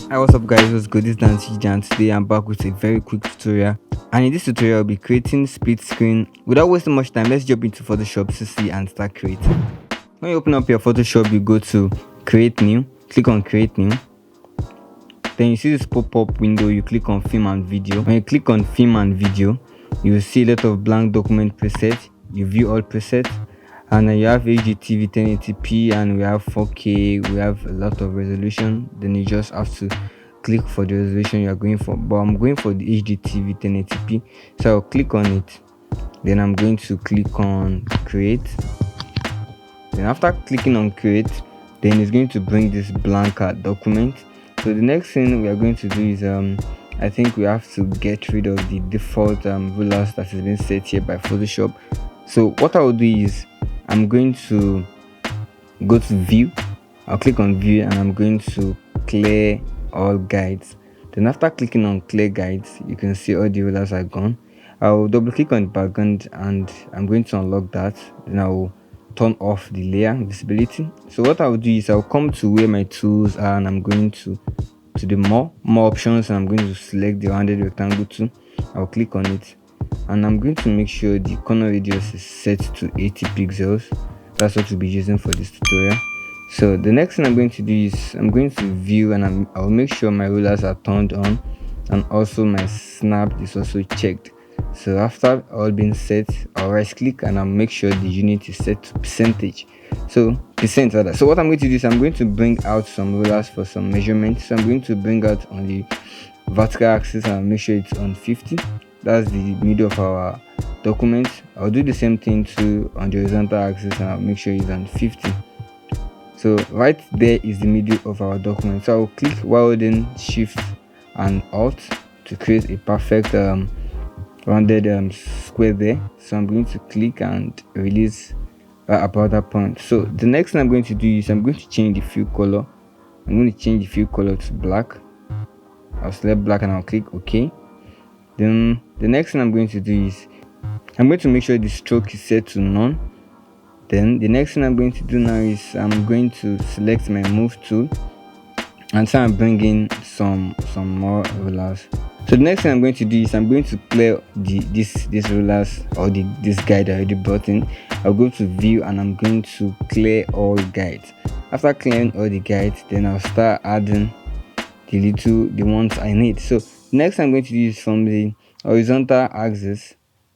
Hi, what's up guys, what's good? This is Dan CJ and today I'm back with a very quick tutorial. And in this tutorial I'll be creating split screen. Without wasting much time, let's jump into Photoshop CC and start creating. When you open up your Photoshop, you go to create new, click on create new. Then you see this pop-up window, you click on film and video. When you click on film and video, you will see a lot of blank document presets. You view all presets, and then you have HDTV 1080p, and we have 4K. We have a lot of resolution. Then you just have to click for the resolution you are going for, but I'm going for the HDTV 1080p, so I'll click on it. Then I'm going to click on create. Then after clicking on create, then it's going to bring this blank document. So the next thing we are going to do is I think we have to get rid of the default rulers that has been set here by Photoshop. So what I will do is I'm going to go to view. I'll click on view and I'm going to clear all guides. Then after clicking on clear guides, you can see all the rulers are gone. I'll double click on the background and I'm going to unlock that. Then I will turn off the layer visibility. So what I'll do is I'll come to where my tools are and I'm going to the more options, and I'm going to select the rounded rectangle tool. I'll click on it and I'm going to make sure the corner radius is set to 80 pixels. That's what we'll be using for this tutorial. So the next thing I'm going to do is I'm going to view and I'll make sure my rulers are turned on and also my snap is also checked. So after all being set, I'll right click and I'll make sure the unit is set to percentage. So percent rather. So what I'm going to do is I'm going to bring out some rulers for some measurements. So I'm going to bring out on the vertical axis and I'll make sure it's on 50. That's the middle of our document. I'll do the same thing too on the horizontal axis and I'll make sure it's on 50. So right there is the middle of our document. So I'll click while holding shift and alt to create a perfect rounded square there. So I'm going to click and release about that point. So the next thing I'm going to do is I'm going to change the fill color. I'm going to change the fill color to black. I'll select black and I'll click OK. Then the next thing I'm going to do is I'm going to make sure the stroke is set to none. Then the next thing I'm going to do now is I'm going to select my move tool and so I'm bringing some more rulers. So the next thing I'm going to do is I'm going to clear this rulers or this guide I already brought in. I'll go to view and I'm going to clear all guides. After clearing all the guides, then I'll start adding the ones I need. So next I'm going to do is from the horizontal axis.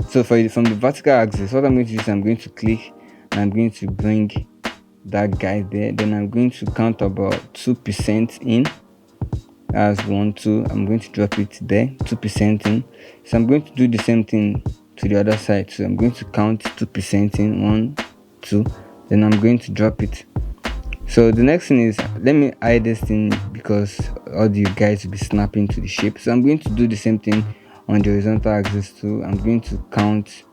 So from the vertical axis, what I'm going to do is I'm going to click and I'm going to bring that guide there. Then I'm going to count about 2% in. As 1, 2, I'm going to drop it there, 2% in. So I'm going to do the same thing to the other side. So I'm going to count 2% in, 1, 2, then I'm going to drop it. So the next thing is, let me hide this thing because all the guys will be snapping to the shape. So I'm going to do the same thing on the horizontal axis too. I'm going to count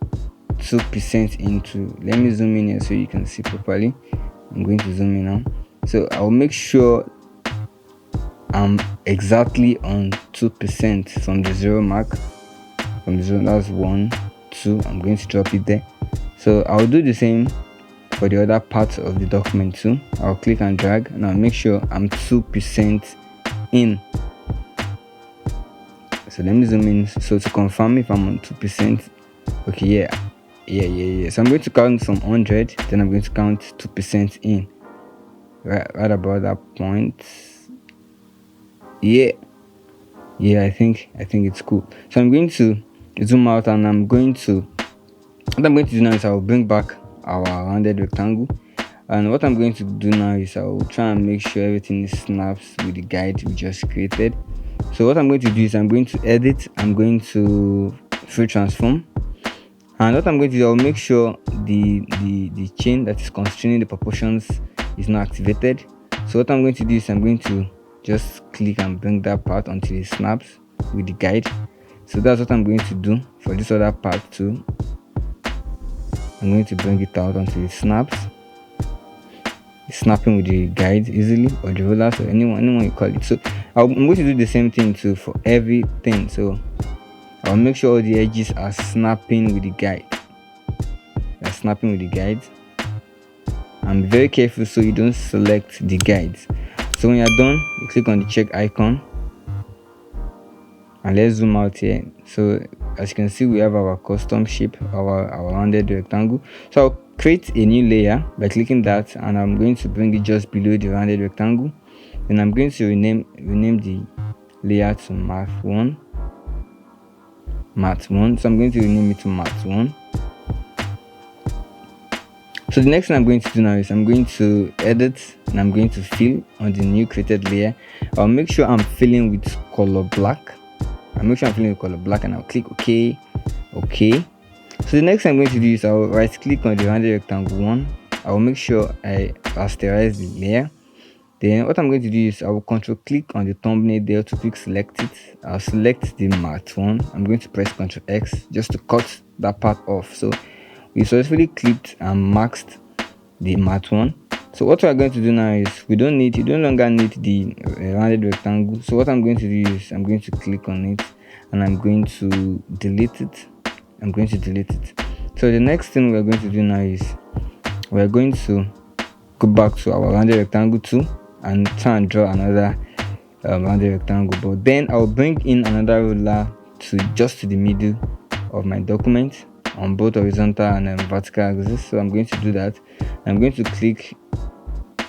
2% into, let me zoom in here so you can see properly. I'm going to zoom in now. So I'll make sure I'm exactly on 2% from the 0 mark. From the 0, that's 1, 2. I'm going to drop it there. So I'll do the same for the other parts of the document too. I'll click and drag and I'll make sure I'm 2% in. So let me zoom in so to confirm if I'm on 2%. Okay, yeah. So I'm going to count from 100, then I'm going to count 2% in. Right about that point. Yeah, I think it's cool. So I'm going to zoom out and what I'm going to do now is I'll bring back our rounded rectangle, and what I'm going to do now is I'll try and make sure everything is snaps with the guide we just created. So what I'm going to do is I'm going to edit, I'm going to free transform, and what I'm going to do, I'll make sure the chain that is constraining the proportions is not activated. So what I'm going to do is I'm going to just click and bring that part until it snaps with the guide. So that's what I'm going to do for this other part too. I'm going to bring it out until it snaps. It's snapping with the guide easily, or the rollers, or anyone you call it. So I'm going to do the same thing too for everything. So I'll make sure all the edges are snapping with the guide. They're snapping with the guides. And be very careful so you don't select the guides. So when you're done, you click on the check icon And let's zoom out here. So as you can see, we have our custom shape, our rounded rectangle. So I'll create a new layer by clicking that, and I'm going to bring it just below the rounded rectangle. Then I'm going to rename the layer to math 1. So I'm going to rename it to math 1. So the next thing I'm going to do now is I'm going to edit, and I'm going to fill on the new created layer. I'll make sure I'm filling with color black. And I'll click OK. So the next thing I'm going to do is I'll right click on the rounded rectangle 1. I'll make sure I rasterize the layer. Then what I'm going to do is I will control click on the thumbnail there to quick select it. I'll select the matte one. I'm going to press Ctrl X just to cut that part off. So we successfully clicked and maxed the matte one. So what we're going to do now is you no longer need the rounded rectangle. So what I'm going to do is I'm going to click on it and I'm going to delete it. So the next thing we're going to do now is we're going to go back to our rounded rectangle tool and try and draw another rounded rectangle, but then I'll bring in another ruler to just to the middle of my document on both horizontal and vertical axis. So I'm going to do that. I'm going to click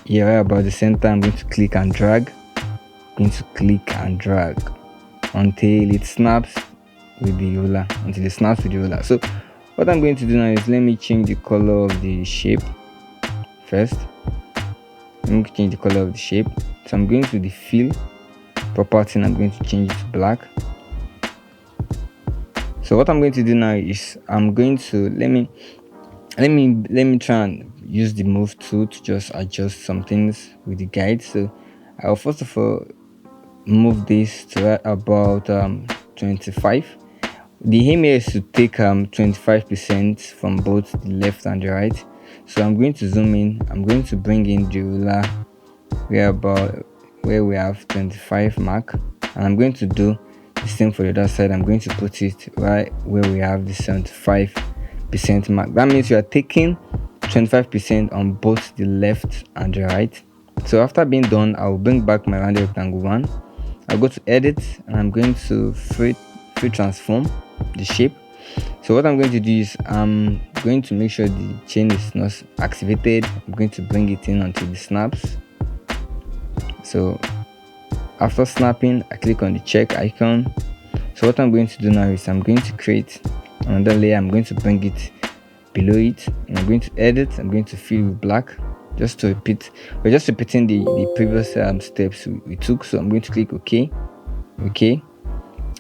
here right about the center. I'm going to click and drag. Until it snaps with the ruler. So what I'm going to do now is let me change the color of the shape first. So I'm going to the fill property and I'm going to change it to black. So what I'm going to do now is I'm going to let me try and use the move tool to just adjust some things with the guide. So I'll first of all move this to about 25. The aim here is to take 25% from both the left and the right. So I'm going to zoom in. I'm going to bring in the ruler where we have 25 mark, and I'm going to do the same for the other side. I'm going to put it right where we have the 75% mark. That means you are taking 25% on both the left and the right. So after being done, I'll bring back my rounded rectangle 1. I'll go to edit and I'm going to free transform the shape. So what I'm going to do is I'm going to make sure the chain is not activated. I'm going to bring it in until it snaps. So after snapping, I click on the check icon. So what I'm going to do now is I'm going to create another layer. I'm going to bring it below it, and I'm going to edit. I'm going to fill with black just to repeat. We're just repeating the previous steps we took. So I'm going to click OK.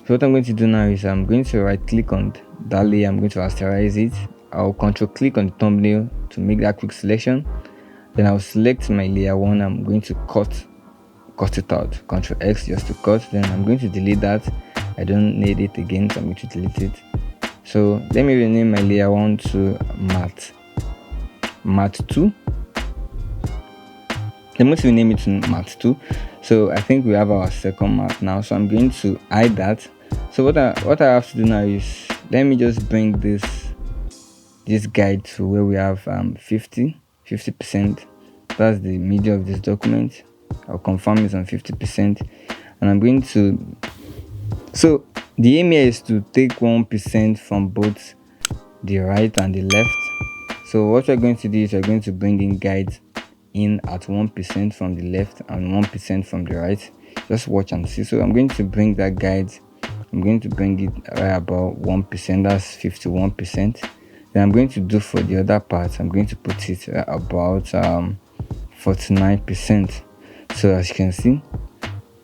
So what I'm going to do now is I'm going to right click on that layer. I'm going to rasterize it. I'll control click on the thumbnail to make that quick selection. Then I'll select my layer 1. I'm going to cut it out. Ctrl X just to cut. Then I'm going to delete that. I don't need it again, so I'm going to delete it. So let me rename my layer 1 to matte 2. I'm going to rename it to matte 2. So I think we have our second matte now. So I'm going to hide that. So what I have to do now is let me just bring this guide to where we have 50%. That's the middle of this document. I'll confirm it's on 50%, and I'm going to. So the aim here is to take 1% from both the right and the left. So what we're going to do is we're going to bring in guides in at 1% from the left and 1% from the right. Just watch and see. So I'm going to bring that guide. I'm going to bring it right about 1%. That's 51%. Then I'm going to do for the other part. I'm going to put it about 49%. So as you can see,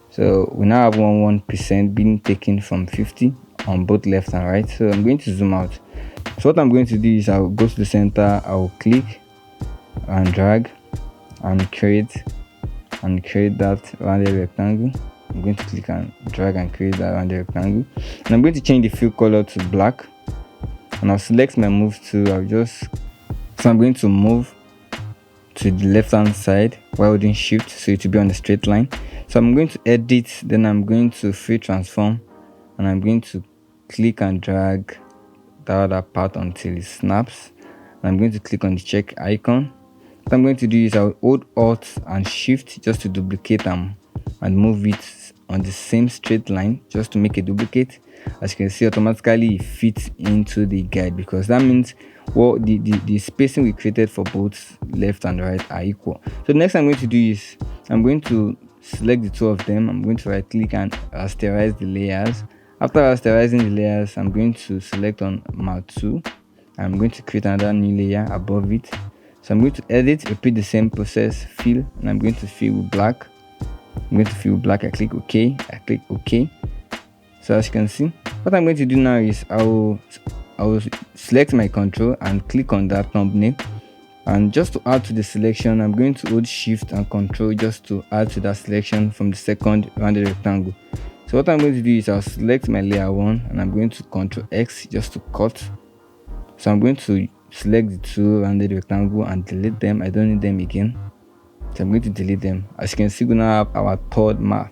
so we now have 1% being taken from 50 on both left and right. So I'm going to zoom out. So what I'm going to do is I'll go to the center. I'll click and drag and create that rounded rectangle. I'm going to click and drag and create that rounded rectangle, and I'm going to change the fill color to black, and I'll select my move tool. So I'm going to move to the left hand side while holding shift, so it will be on the straight line. So I'm going to edit, then I'm going to free transform, and I'm going to click and drag that other part until it snaps, and I'm going to click on the check icon. What I'm going to do is I'll hold Alt and Shift just to duplicate them and move it on the same straight line just to make a duplicate. As you can see, automatically it fits into the guide, because that means the spacing we created for both left and right are equal. So the next thing I'm going to do is I'm going to select the two of them. I'm going to right click and rasterize the layers. After rasterizing the layers, I'm going to select on Matte 2. I'm going to create another new layer above it. So I'm going to edit, repeat the same process, fill, and I'm going to fill with black. I'm going to fill with black. I click OK. I click OK. So as you can see, what I'm going to do now is I will select my control and click on that thumbnail. And just to add to the selection, I'm going to hold Shift and Control just to add to that selection from the second rounded rectangle. So what I'm going to do is I'll select my layer 1 and I'm going to Ctrl X just to cut. So I'm going to select the two rounded rectangle and delete them. I don't need them again. So I'm going to delete them. As you can see, we now have our third math.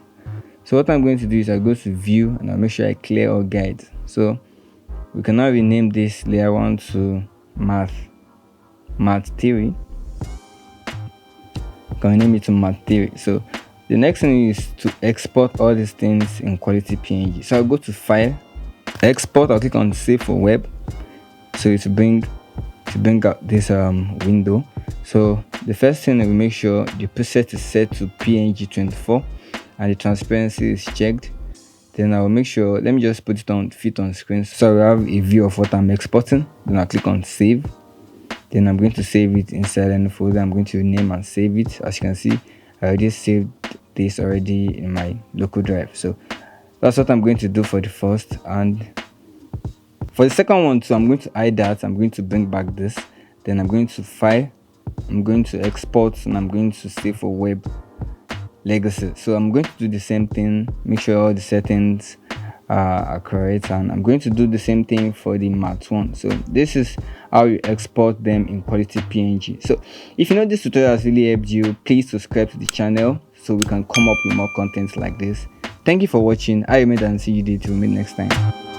So what I'm going to do is I'll go to View and I'll make sure I clear all guides. So we can now rename this layer 1 to Matte 3. You can rename it to Matte 3. So the next thing is to export all these things in quality PNG. So I'll go to File, Export. I'll click on Save for Web. So it's bring out this window. So the first thing, we make sure the preset is set to PNG 24 and the transparency is checked. Then I'll make sure, let me just put it on fit on screen so I have a view of what I'm exporting. Then I'll click on Save. Then I'm going to save it inside any folder. I'm going to rename and save it. As you can see, I already saved this already in my local drive. So that's what I'm going to do for the first. And for the second one too, I'm going to hide that. I'm going to bring back this. Then I'm going to File, I'm going to Export, and I'm going to Save for Web Legacy. So I'm going to do the same thing, make sure all the settings are correct, and I'm going to do the same thing for the Matte 1. So this is how you export them in quality PNG. So if you know this tutorial has really helped you, please subscribe to the channel so we can come up with more content like this. Thank you for watching. I remain and see you till we meet next time.